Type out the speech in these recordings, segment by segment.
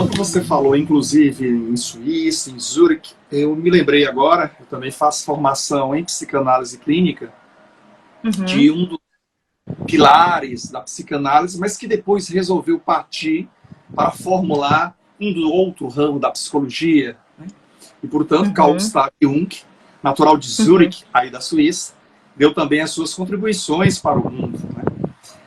Quando você falou, inclusive, em Suíça, em Zurique, eu me lembrei agora, eu também faço formação em psicanálise clínica, de Uhum, um dos pilares da psicanálise, mas que depois resolveu partir para formular um do outro ramo da psicologia, né? E, portanto, Carl uhum, Gustav Jung, natural de uhum. Zurique, aí da Suíça, deu também as suas contribuições para o mundo, né?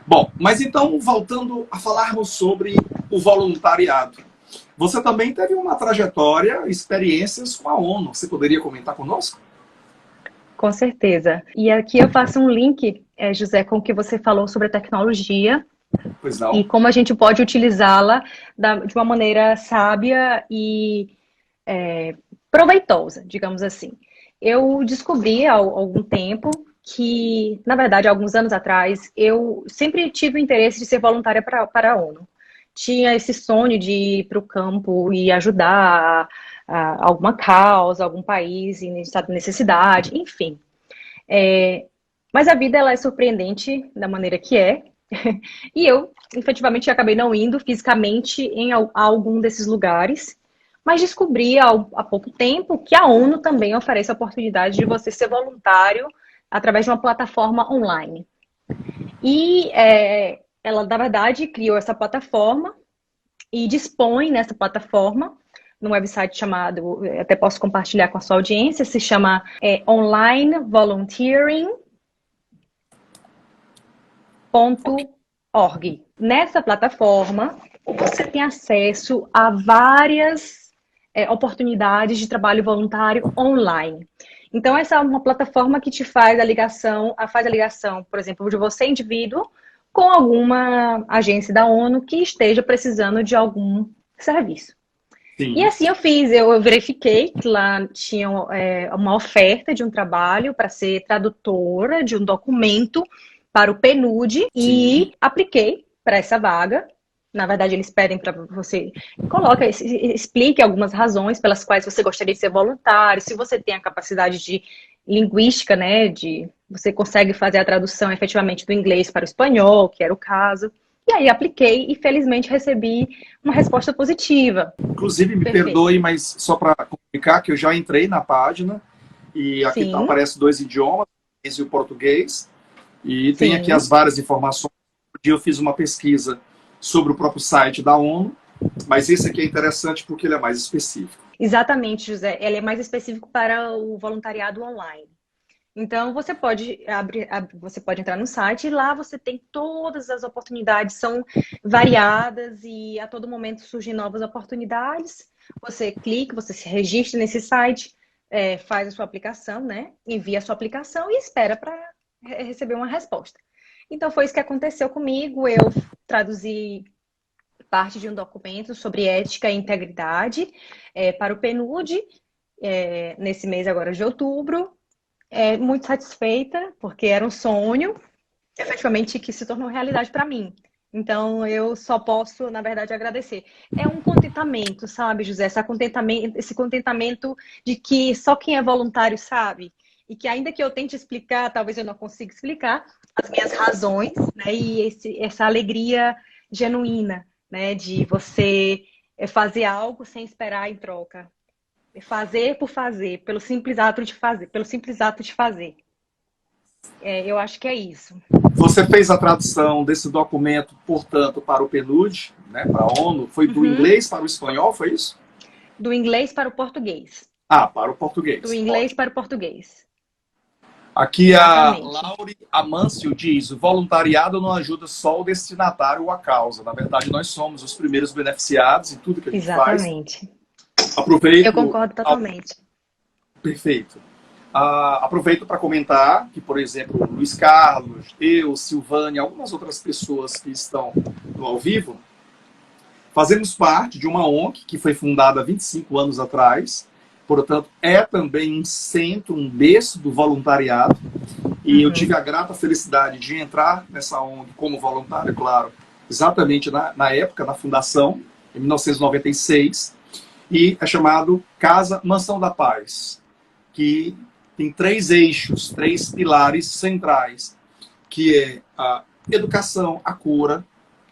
Bom, mas então, voltando a falarmos sobre o voluntariado. Você também teve uma trajetória, experiências com a ONU. Você poderia comentar conosco? Com certeza. E aqui eu faço um link, José, com o que você falou sobre a tecnologia Pois e não? como a gente pode utilizá-la de uma maneira sábia e proveitosa, digamos assim. Eu descobri há algum tempo que, na verdade, há alguns anos atrás, eu sempre tive o interesse de ser voluntária para a ONU. Tinha esse sonho de ir para o campo e ajudar alguma causa, algum país em estado de necessidade, enfim. Mas a vida ela é surpreendente da maneira que é. E eu, efetivamente, acabei não indo fisicamente a algum desses lugares, mas descobri há pouco tempo que a ONU também oferece a oportunidade de você ser voluntário através de uma plataforma online. E ela, na verdade, criou essa plataforma e dispõe nessa plataforma num website chamado, até posso compartilhar com a sua audiência, se chama Ok. onlinevolunteering.org. Nessa plataforma, você tem acesso a várias oportunidades de trabalho voluntário online. Então, essa é uma plataforma que te faz a ligação, por exemplo, de você, indivíduo, com alguma agência da ONU que esteja precisando de algum serviço. E Sim, assim eu fiz, eu verifiquei que lá tinha uma oferta de um trabalho para ser tradutora de um documento para o PNUD sim. e apliquei para essa vaga. Na verdade, eles pedem para você coloque, explique algumas razões pelas quais você gostaria de ser voluntário, se você tem a capacidade de linguística, né, de você consegue fazer a tradução efetivamente do inglês para o espanhol, que era o caso. E aí apliquei e felizmente recebi uma resposta positiva. Inclusive, me Perfeito. perdoe, mas só para comunicar que eu já entrei na página e aqui Sim, aparece dois idiomas, o inglês e o português, e tem aqui as sim. várias informações. Um dia eu fiz uma pesquisa sobre o próprio site da ONU, mas esse aqui é interessante porque ele é mais específico. Exatamente, José. Ele é mais específico para o voluntariado online. Então, você pode você pode entrar no site e lá você tem todas as oportunidades, são variadas e a todo momento surgem novas oportunidades. Você clica, você se registra nesse site, faz a sua aplicação, né? Envia a sua aplicação e espera para receber uma resposta. Então, foi isso que aconteceu comigo. Eu traduzi parte de um documento sobre ética e integridade para o PNUD, nesse mês agora de outubro. Muito satisfeita, porque era um sonho, efetivamente, que se tornou realidade para mim. Então, eu só posso, na verdade, agradecer. É um contentamento, sabe, José? Esse contentamento de que só quem é voluntário sabe. E que ainda que eu tente explicar, talvez eu não consiga explicar as minhas razões, né? E essa alegria genuína, né? De você fazer algo sem esperar em troca. Fazer por fazer, pelo simples ato de fazer, pelo simples ato de fazer. Eu acho que é isso. Você fez a tradução desse documento, portanto, para o PNUD, né, para a ONU, foi do Uhum. inglês para o espanhol, foi isso? Do inglês para o português. Ah, para o Do português. inglês Ótimo. para o português. Aqui a Exatamente. Laure Amâncio diz: o voluntariado não ajuda só o destinatário ou a causa. Na verdade, nós somos os primeiros beneficiados em tudo que a gente faz. Exatamente. Eu Aproveito. concordo totalmente. Perfeito. Aproveito para comentar que, por exemplo, Luiz Carlos, eu, Silvânia, algumas outras pessoas que estão no ao vivo, fazemos parte de uma ONG que foi fundada há 25 anos atrás. Portanto, é também um centro, um berço do voluntariado. E eu tive Uhum. a grata felicidade de entrar nessa ONG como voluntário, claro, exatamente na época, na fundação, em 1996. E é chamado Casa Mansão da Paz, que tem três eixos, três pilares centrais, que é a educação, a cura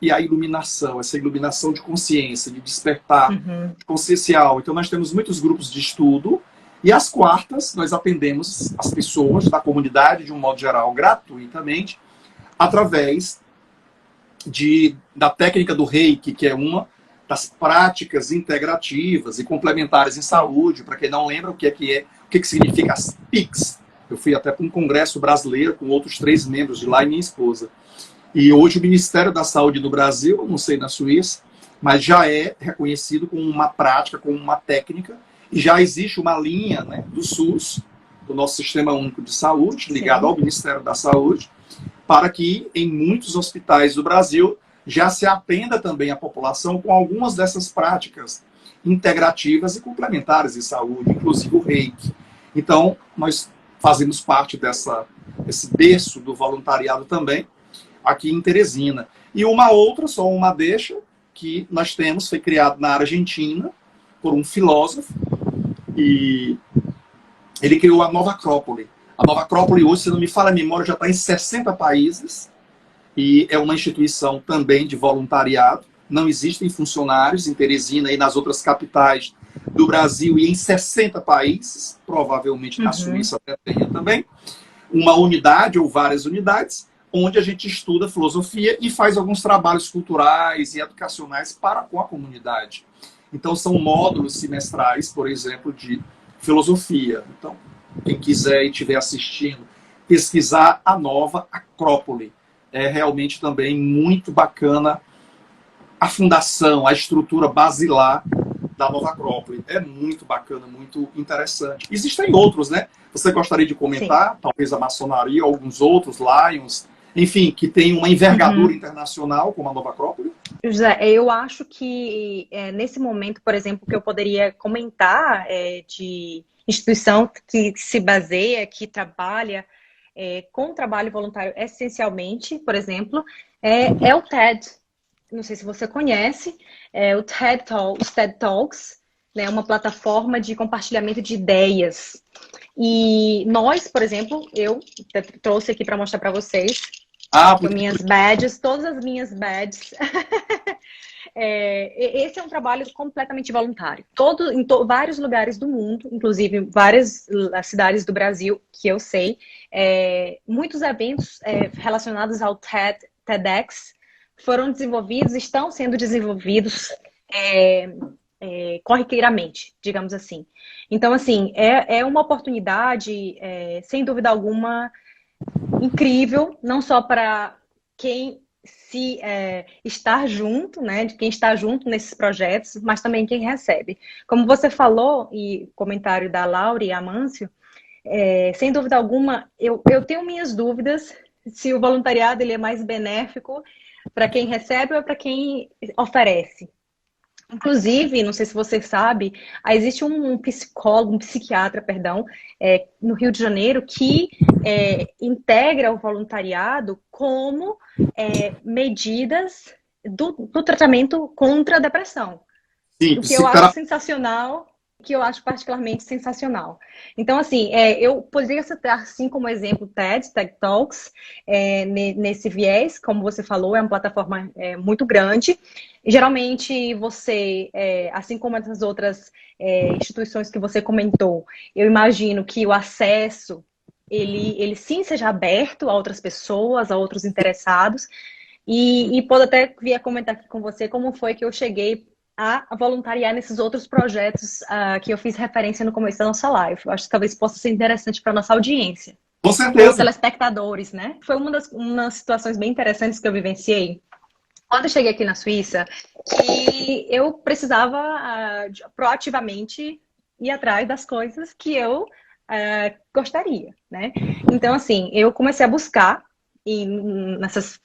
e a iluminação, essa iluminação de consciência, de despertar, de consciencial. Então, nós temos muitos grupos de estudo, e às quartas nós atendemos as pessoas da comunidade, de um modo geral, gratuitamente, através da técnica do Reiki, que é uma das práticas integrativas e complementares em saúde. Para quem não lembra o que significa as PICs. Eu fui até para um congresso brasileiro com outros 3 membros de lá e minha esposa. E hoje o Ministério da Saúde do Brasil, não sei na Suíça, mas já é reconhecido como uma prática, como uma técnica, e já existe uma linha, né, do SUS, do nosso Sistema Único de Saúde, ligado ao Ministério da Saúde, para que em muitos hospitais do Brasil já se atenda também a população com algumas dessas práticas integrativas e complementares de saúde, inclusive o Reiki. Então, nós fazemos parte desse berço do voluntariado também, aqui em Teresina. E só uma deixa, que nós temos, foi criado na Argentina, por um filósofo, e ele criou a Nova Acrópole. A Nova Acrópole hoje, se não me falha a memória, já está em 60 países, e é uma instituição também de voluntariado. Não existem funcionários em Teresina e nas outras capitais do Brasil e em 60 países, provavelmente na Suíça até tenha também, uma unidade ou várias unidades, onde a gente estuda filosofia e faz alguns trabalhos culturais e educacionais com a comunidade. Então, são módulos semestrais, por exemplo, de filosofia. Então, quem quiser e estiver assistindo, pesquisar a Nova Acrópole. É realmente também muito bacana a fundação, a estrutura basilar da Nova Acrópole. É muito bacana, muito interessante. Existem outros, né? Você gostaria de comentar? Sim. Talvez a maçonaria, alguns outros, Lions, enfim, que tem uma envergadura internacional, como a Nova Acrópole? José, eu acho que nesse momento, por exemplo, que eu poderia comentar de instituição que se baseia, que trabalha com trabalho voluntário essencialmente, por exemplo, é o TED. Não sei se você conhece, o os TED Talks, né, uma plataforma de compartilhamento de ideias. E nós, por exemplo, eu trouxe aqui para mostrar para vocês minhas badges, todas as minhas badges. Esse é um trabalho completamente voluntário. Em vários lugares do mundo, inclusive várias cidades do Brasil, que eu sei, muitos eventos relacionados ao TEDx foram desenvolvidos, estão sendo desenvolvidos corriqueiramente, digamos assim. Então, assim, é uma oportunidade, sem dúvida alguma, incrível, não só para quem estar junto, né, de quem está junto nesses projetos, mas também quem recebe. Como você falou, e comentário da Laura e Amâncio, sem dúvida alguma, eu tenho minhas dúvidas se o voluntariado ele é mais benéfico para quem recebe ou para quem oferece. Inclusive, não sei se você sabe, existe um psiquiatra, no Rio de Janeiro, que integra o voluntariado como medidas do tratamento contra a depressão. Sim, o que eu acho sensacional, que eu acho particularmente sensacional. Então, assim, eu poderia citar, assim como exemplo, TED Talks, nesse viés, como você falou, é uma plataforma muito grande. Geralmente, você, assim como as outras instituições que você comentou, eu imagino que o acesso, ele sim seja aberto a outras pessoas, a outros interessados, e pode até vir a comentar aqui com você como foi que eu cheguei a voluntariar nesses outros projetos que eu fiz referência no começo da nossa live. Eu acho que talvez possa ser interessante para a nossa audiência. Com certeza. Os telespectadores, né? Foi uma das situações bem interessantes que eu vivenciei quando eu cheguei aqui na Suíça, que eu precisava proativamente ir atrás das coisas que eu gostaria, né? Então, assim, eu comecei a buscar nessas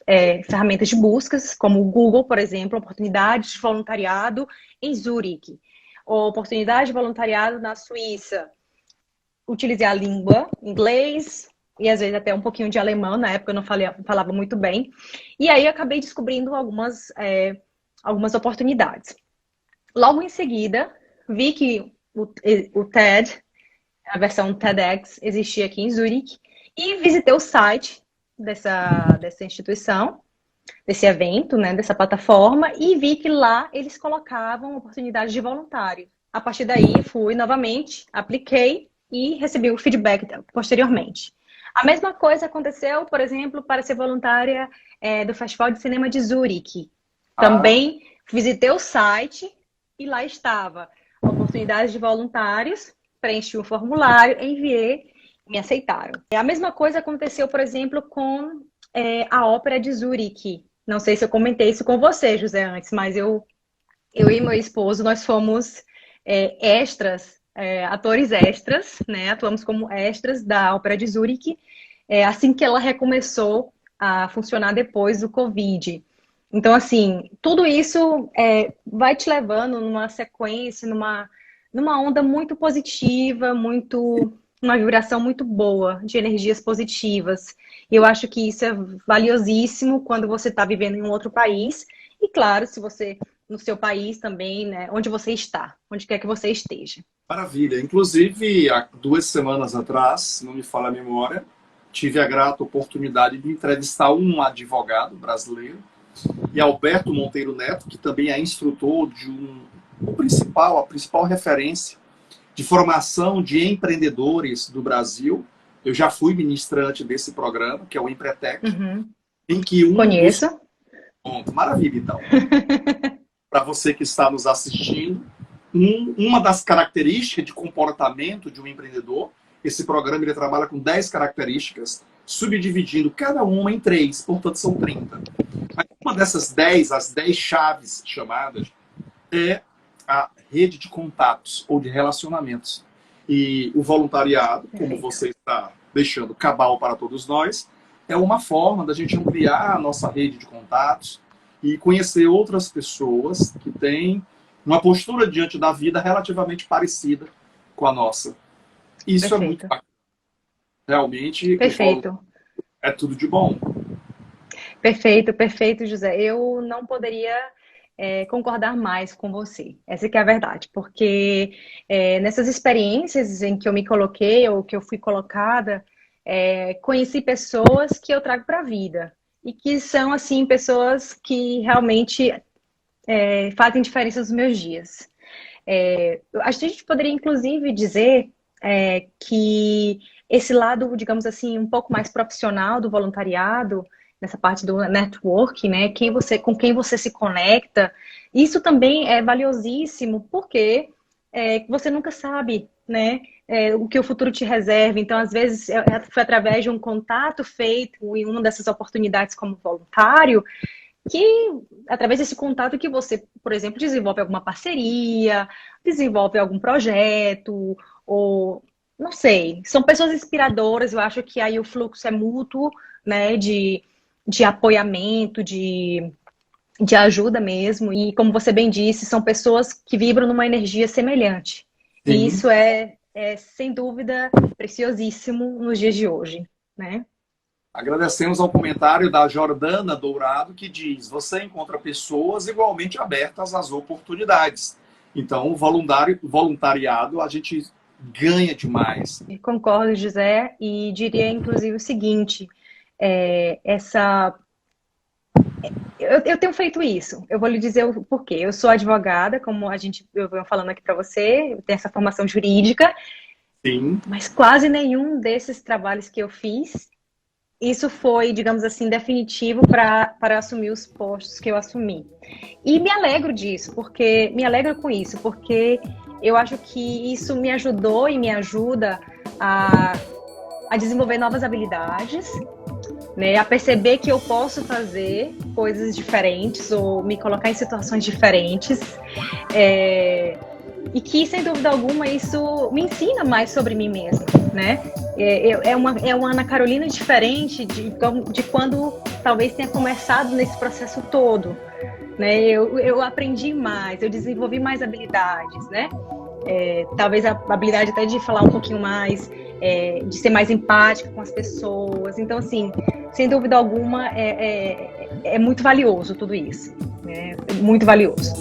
ferramentas de buscas, como o Google, por exemplo, oportunidades de voluntariado em Zurique, ou oportunidade de voluntariado na Suíça. Utilizei a língua inglês e às vezes até um pouquinho de alemão, na época eu não falava muito bem. E aí eu acabei descobrindo algumas oportunidades. Logo em seguida, vi que o TED, a versão TEDx, existia aqui em Zurique, e visitei o site dessa instituição desse evento, né, dessa plataforma, e vi que lá eles colocavam oportunidades de voluntário. A partir daí, fui novamente, apliquei e recebi o feedback posteriormente. A mesma coisa aconteceu, por exemplo, para ser voluntária do Festival de Cinema de Zurique. Também visitei o site e lá estava oportunidades de voluntários, preenchi o formulário, enviei, me aceitaram. A mesma coisa aconteceu, por exemplo, com a Ópera de Zurique. Não sei se eu comentei isso com você, José, antes, mas eu e meu esposo, nós fomos extras, atores extras, né? Atuamos como extras da Ópera de Zurique, assim que ela recomeçou a funcionar depois do Covid. Então, assim, tudo isso vai te levando numa sequência, numa onda muito positiva, uma vibração muito boa, de energias positivas. E eu acho que isso é valiosíssimo quando você está vivendo em um outro país. E, claro, se você, no seu país também, né, onde você está, onde quer que você esteja. Maravilha. Inclusive, há 2 semanas atrás, se não me falha a memória, tive a grata oportunidade de entrevistar um advogado brasileiro, e Alberto Monteiro Neto, que também é instrutor de a principal referência de formação de empreendedores do Brasil. Eu já fui ministrante desse programa, que é o Empretec, em que Conheço. Maravilha, então. Para você que está nos assistindo, uma das características de comportamento de um empreendedor, esse programa ele trabalha com 10 características, subdividindo cada uma em 3, portanto são 30. Mas uma dessas 10, as 10 chaves chamadas, é a rede de contatos ou de relacionamentos. E o voluntariado, como você está deixando cabal para todos nós, é uma forma da gente ampliar a nossa rede de contatos e conhecer outras pessoas que têm uma postura diante da vida relativamente parecida com a nossa. Isso é muito bacana. Realmente, Perfeito. É tudo de bom. Perfeito, perfeito, José. Eu não poderia concordar mais com você. Essa que é a verdade, porque nessas experiências em que eu me coloquei ou que eu fui colocada, conheci pessoas que eu trago para a vida e que são assim pessoas que realmente fazem diferença nos meus dias. A gente poderia inclusive dizer que esse lado, digamos assim, um pouco mais profissional do voluntariado, nessa parte do network, né? Com quem você se conecta, isso também é valiosíssimo, porque você nunca sabe, né? O que o futuro te reserva. Então, às vezes, foi através de um contato feito em uma dessas oportunidades como voluntário, que através desse contato que você, por exemplo, desenvolve alguma parceria, desenvolve algum projeto, ou não sei, são pessoas inspiradoras. Eu acho que aí o fluxo é mútuo, né? De apoiamento, de ajuda mesmo. E como você bem disse, são pessoas que vibram numa energia semelhante. Sim. E isso é, sem dúvida, preciosíssimo nos dias de hoje, né? Agradecemos ao comentário da Jordana Dourado, que diz: você encontra pessoas igualmente abertas às oportunidades. Então, o voluntariado, a gente ganha demais. Concordo, José, e diria, inclusive, o seguinte... Eu tenho feito isso. Eu vou lhe dizer o porquê. Eu sou advogada, como eu venho falando aqui para você, eu tenho essa formação jurídica. Sim. Mas quase nenhum desses trabalhos que eu fiz, isso foi, digamos assim, definitivo para assumir os postos que eu assumi. E me alegro com isso, porque eu acho que isso me ajudou e me ajuda a desenvolver novas habilidades, né, a perceber que eu posso fazer coisas diferentes ou me colocar em situações diferentes, e que, sem dúvida alguma, isso me ensina mais sobre mim mesma, né? É uma Ana Carolina diferente de quando talvez tenha começado nesse processo todo, né? Eu aprendi mais, eu desenvolvi mais habilidades, né? Talvez a habilidade até de falar um pouquinho mais, de ser mais empática com as pessoas. Então, assim, sem dúvida alguma, é muito valioso tudo isso. É muito valioso.